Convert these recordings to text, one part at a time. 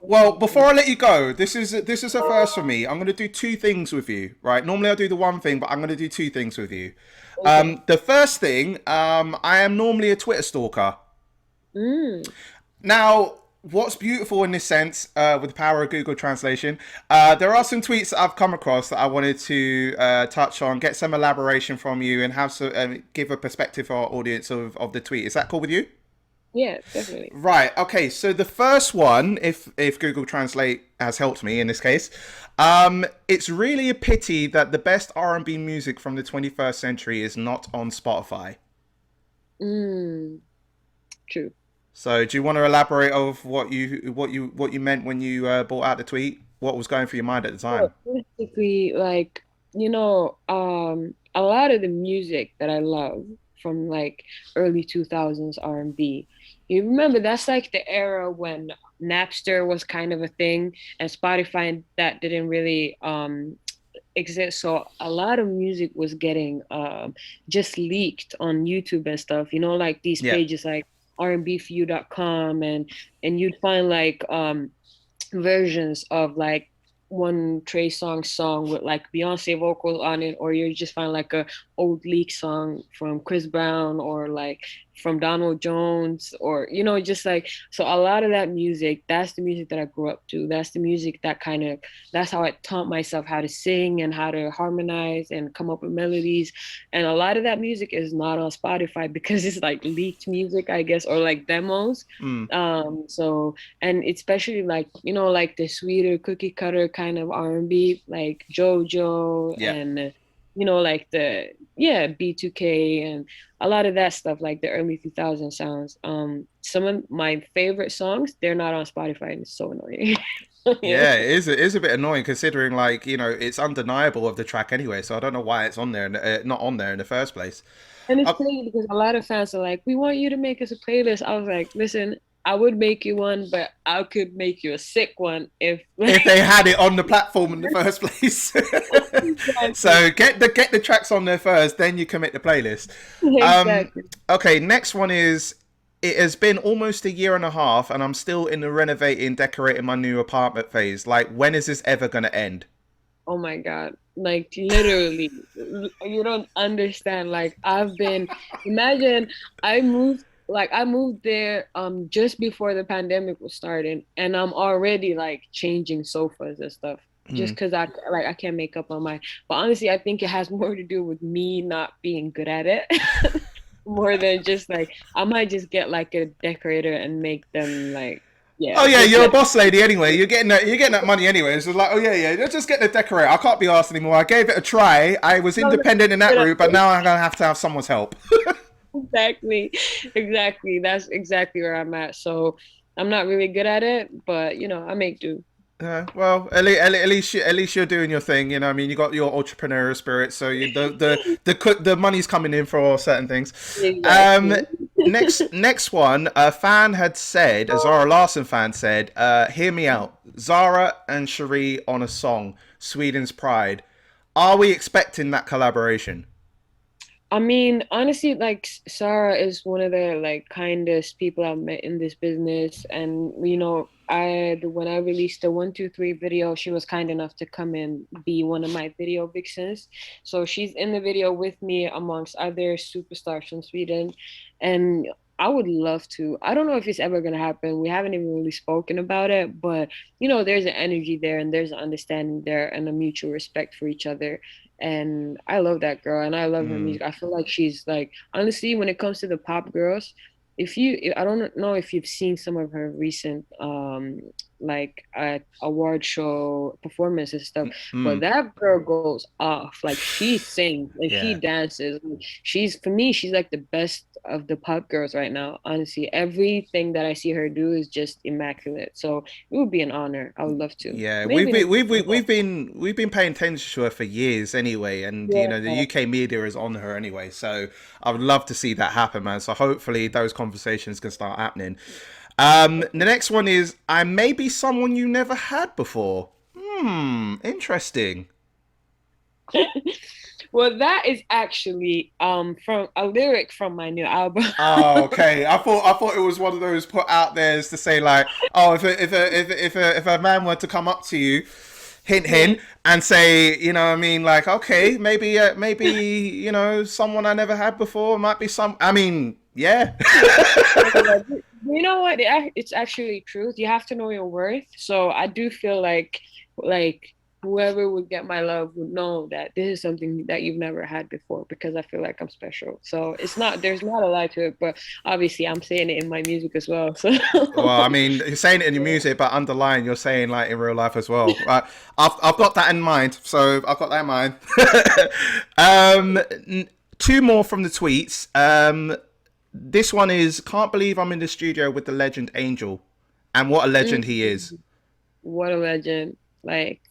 Well, before I let you go, this is a first for me. I'm going to do two things with you, right? Normally I do the one thing, but I'm going to do two things with you. Okay. The first thing, I am normally a Twitter stalker. Mm, Now, what's beautiful in this sense, with the power of Google Translation, there are some tweets that I've come across that I wanted to touch on, get some elaboration from you, and have give a perspective for our audience of the tweet. Is that cool with you? yeah, definitely. Right. Okay. So the first one, if Google Translate has helped me in this case, it's really a pity that the best R&B music from the 21st century is not on Spotify. Mm, true. So do you want to elaborate of what you meant when you brought out the tweet? What was going through your mind at the Well, time? basically, like, a lot of the music that I love from like early 2000s R&B, you remember that's like the era when Napster was kind of a thing and Spotify and that didn't really exist. So a lot of music was getting just leaked on YouTube and stuff, like these Yeah. pages like rnbforyou.com and you'd find like versions of like one Trey song with like Beyonce vocals on it, or you just find like a old leak song from Chris Brown or like from Donald Jones, or just like so a lot of that music, that's the music that I grew up to. That's the music that kind of that's how I taught myself how to sing and how to harmonize and come up with melodies. And a lot of that music is not on Spotify because it's like leaked music, I guess, or like demos. Mm. So and especially like like the sweeter cookie cutter kind of R&B like JoJo Yeah. and like the yeah B2K and a lot of that stuff like the early 2000 sounds. Some of my favorite songs, they're not on Spotify and it's so annoying. Yeah. Yeah, it is a bit annoying considering like it's undeniable of the track anyway. So I don't know why it's on there and not on there in the first place. And it's Uh, crazy because a lot of fans are like, we want you to make us a playlist. I was like, listen, I would make you one, but I could make you a sick one if like if they had it on the platform in the first place. exactly. So get the tracks on there first, then you can make the playlist. Exactly. Okay, next one is it has been almost a year and a half, and I'm still in the renovating, decorating my new apartment phase. Like, when is this ever gonna end? Oh my God. Like literally, you don't understand. Like imagine I moved there just before the pandemic was starting and I'm already like changing sofas and stuff Hmm. just because I can't make up my mind. But honestly, I think it has more to do with me not being good at it. More than just like I might just get like a decorator and make them like Oh yeah, yeah, just you're a let boss lady anyway. You're getting that money anyway. So it's like, oh yeah, yeah, let's just get the decorator. I can't be asked anymore. I gave it a try. I was no, no, independent in that no, route, but now I'm gonna have to have someone's help. exactly. Exactly. That's exactly where I'm at. So I'm not really good at it, but I make do. Well, at least you're doing your thing. I mean, you got your entrepreneurial spirit, so the money's coming in for certain things. Um, Exactly. next one, a fan had said, a Zara Larsson fan said, "Hear me out, Zara and Cherrie on a song, Sweden's Pride. Are we expecting that collaboration?" I mean, honestly, like Sarah is one of the like kindest people I've met in this business, and when I released the 1 2 3 video, she was kind enough to come and be one of my video vixens. So she's in the video with me amongst other superstars from Sweden, and I would love to. I don't know if it's ever gonna happen. We haven't even really spoken about it, but there's an energy there, and there's an understanding there, and a mutual respect for each other. And I love that girl and I love her Hmm. music. I feel like she's like honestly when it comes to the pop girls, I don't know if you've seen some of her recent like award show performances and stuff, Hmm. but that girl goes off. Like she sings and she Yeah. dances. She's for me, she's like the best of the pop girls right now. Honestly, everything that I see her do is just immaculate. So it would be an honor. I would love to. Yeah, we've Maybe in the been we've future, we've but we've been we've been paying attention to her for years anyway, and yeah. the UK media is on her anyway. So I would love to see that happen, man. So hopefully those conversations can start happening. The next one is I may be someone you never had before. Interesting. Well, that is actually from a lyric from my new album. Oh, okay. I thought it was one of those put out there to say like, oh, if a man were to come up to you, hint Yeah. hint, and say, you know, what I mean, like, okay, maybe you know, someone I never had before might be some. I mean, yeah. You know what? It's actually truth. You have to know your worth. So I do feel like whoever would get my love would know that this is something that you've never had before because I feel like I'm special. So it's not there's not a lie to it, but obviously I'm saying it in my music as well. So Well, I mean, you're saying it in your music, but underlying, you're saying like in real life as well. I've got that in mind, so I've got that in mind. Two more from the tweets. This one is can't believe I'm in the studio with the legend Angel, and what a legend he is. what a legend. Like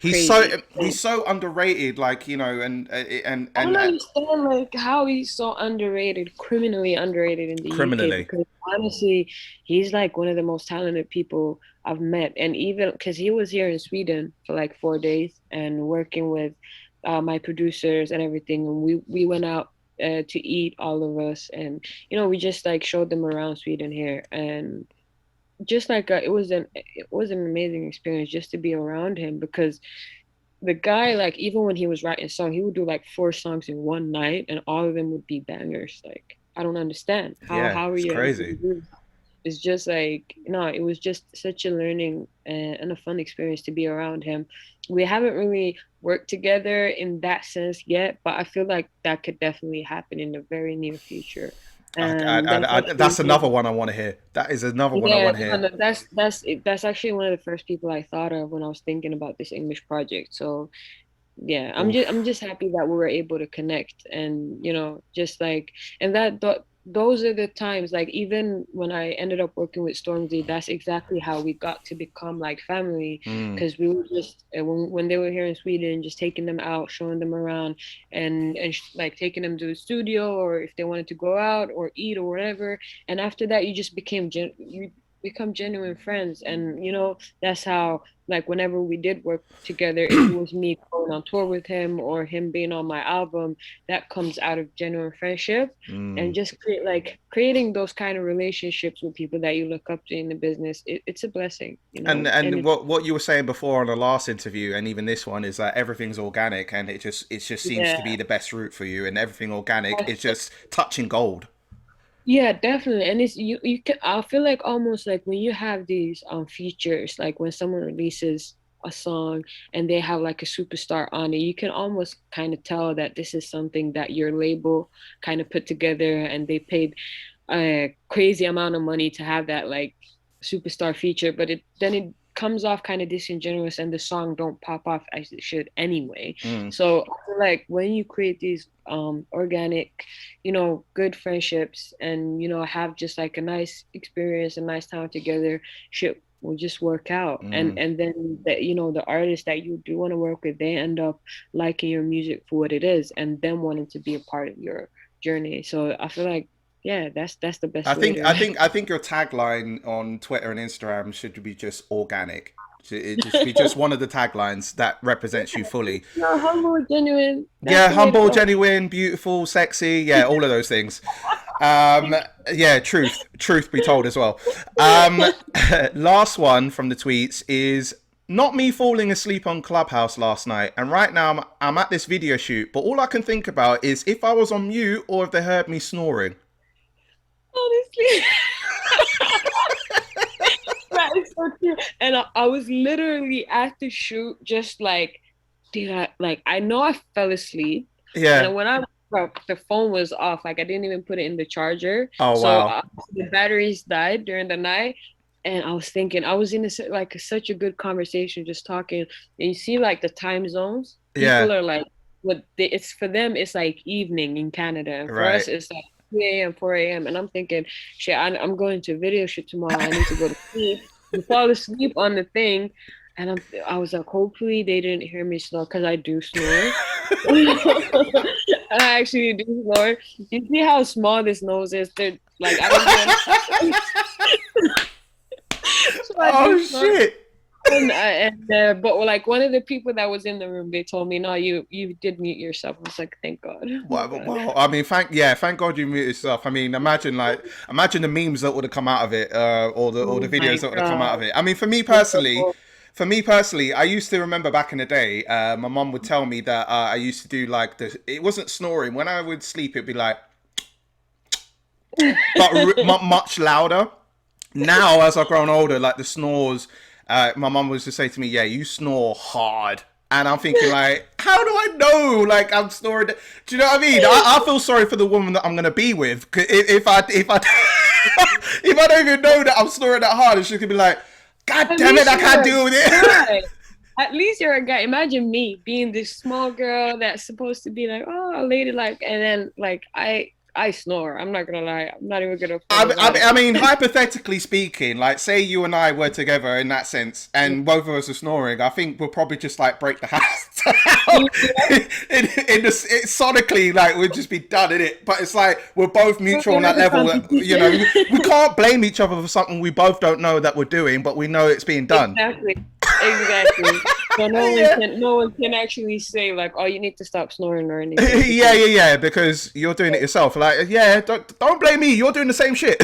He's so crazy. he's so underrated, like you know, I don't and understand like how he's so underrated, criminally underrated in the UK criminally. because honestly, he's like one of the most talented people I've met. And even because he was here in Sweden for like 4 days and working with my producers and everything, and we went out to eat all of us, and we just like showed them around Sweden here, and just like it was an amazing experience just to be around him because the guy, like, even when he was writing songs, he would do like 4 songs in one night, and all of them would be bangers. Like, I don't understand Yeah, how are it's you able crazy. to do that? It's just like no, it was just such a learning and a fun experience to be around him. We haven't really worked together in that sense yet, but I feel like that could definitely happen in the very near future. And that's actually That's another one I want to hear. That is another one I yeah, want to no, hear. no, that's actually one of the first people I thought of when I was thinking about this English project. So yeah, Oof. I'm just happy that we were able to connect, and just like, and those are the times, like, even when I ended up working with Stormzy, that's exactly how we got to become like family, Mm. because we were just when they were here in Sweden, just taking them out, showing them around, and like taking them to the studio, or if they wanted to go out or eat or whatever. And after that, you just you become genuine friends, and that's how, like, whenever we did work together, if it was me going on tour with him or him being on my album, that comes out of genuine friendship. And Mm. just creating those kind of relationships with people that you look up to in the business, it's a blessing, and And it's what you were saying before on the last interview and even this one is that everything's organic and it just seems to yeah. be the best route for you and everything organic is just touching gold. Yeah, definitely. And it's you can I feel like almost like when you have these features, like when someone releases a song and they have like a superstar on it, you can almost kind of tell that this is something that your label kind of put together, and they paid a crazy amount of money to have that like superstar feature, but it comes off kind of disingenuous, and the song don't pop off as it should anyway. Mm. So I feel like when you create these organic, good friendships, and have just like a nice experience, a nice time together, shit will just work out. and Mm. and then the artists that you do want to work with, they end up liking your music for what it is, and them wanting to be a part of your journey. So I feel like, yeah, that's the I best way think to I think I think your tagline on Twitter and Instagram should be just organic. It should be just one of the taglines that represents you fully. no, humble, genuine. That's Yeah, the way to humble, go. genuine, beautiful, sexy. Yeah, all of those things. Um, yeah, truth be told as well. Um, last one from the tweets is not me falling asleep on Clubhouse last night, and right now I'm at this video shoot, but all I can think about is if I was on mute or if they heard me snoring. Honestly, that is so true. And I was literally at the shoot, just like, did I like? I know I fell asleep, Yeah. and when I woke up, the phone was off. Like, I didn't even put it in the charger, Oh so wow. the batteries died during the night. And I was thinking, I was in such a good conversation, just talking. And you see, like, the time zones. Yeah. People are like, it's for them. It's like evening in Canada, and for Right. us, it's like 2 a.m., 4 a.m. And I'm thinking, shit, I'm going to a video shoot tomorrow. I need to go to sleep. You fall asleep on the thing, and I was like, hopefully they didn't hear me snore, because I do snore. I actually do snore. You see how small this nose is? They're like, I don't do anything. So I do Oh snore. shit. But like one of the people that was in the room, they told me, "No, you did mute yourself." I was like, "Thank God." Oh my God. Well, I mean, thank God you muted yourself. I mean, imagine the memes that would have come out of it, or the Oh videos my that would have come out God. of it. I mean, Horrible. for me personally, I used to remember back in the day, my mom would tell me that I used to do like it wasn't snoring. When I would sleep, it'd be like, but much louder. Now, as I've grown older, like the snores, my mum was to say to me, "Yeah, you snore hard." And I'm thinking, like, how do I know? Like, I'm snoring. Do you know what I mean? I feel sorry for the woman that I'm gonna be with. If I if I don't even know that I'm snoring that hard, she's gonna be like, "God At damn it, least I you're can't a deal with it." guy. At least you're a guy. Imagine me being this small girl that's supposed to be like, oh, a lady, like, and then like I snore. I'm not gonna lie. I'm not even gonna front about it. I mean, hypothetically speaking, like, say you and I were together in that sense, and both of us are snoring, I think we'll probably just like break the house down. Sonically, like, we'd just be done in it. But it's like we're both mutual on We're that like a level. That, competition. we can't blame each other for something we both don't know that we're doing, but we know it's being done. Exactly. Exactly. So Yeah. no one can actually say like, oh, you need to stop snoring or anything Yeah, because yeah, yeah, because you're doing it yourself. Like, yeah, don't blame me. You're doing the same shit.